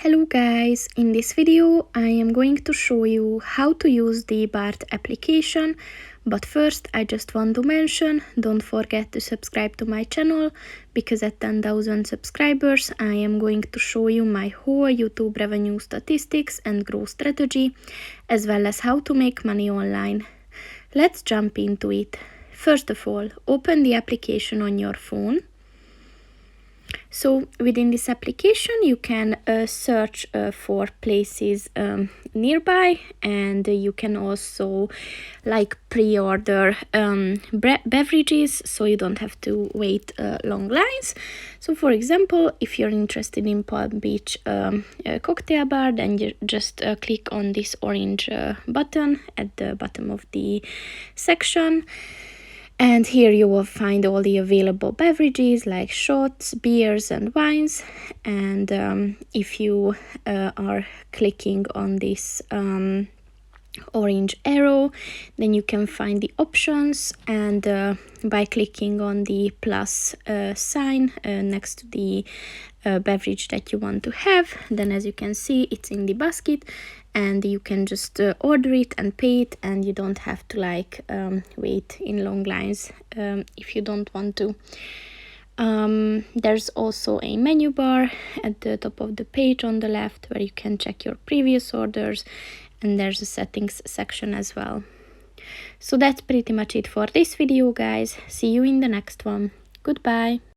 Hello guys, in this video I am going to show you how to use the Bart application, but first I just want to mention, don't forget to subscribe to my channel, because at 10,000 subscribers I am going to show you my whole YouTube revenue statistics and growth strategy, as well as how to make money online. Let's jump into it. First of all, open the application on your phone. So within this application you can search for places nearby, and you can also like pre-order beverages, so you don't have to wait long lines. So for example, if you're interested in Palm Beach cocktail bar, then you just click on this orange button at the bottom of the section. And here you will find all the available beverages like shots, beers and wines. And if you are clicking on this orange arrow, then you can find the options, and by clicking on the plus sign next to the beverage that you want to have, then as you can see it's in the basket, and you can just order it and pay it, and you don't have to like wait in long lines if you don't want to. There's also a menu bar at the top of the page on the left where you can check your previous orders, and there's a settings section as well. So that's pretty much it for this video, guys. See you in the next one. Goodbye.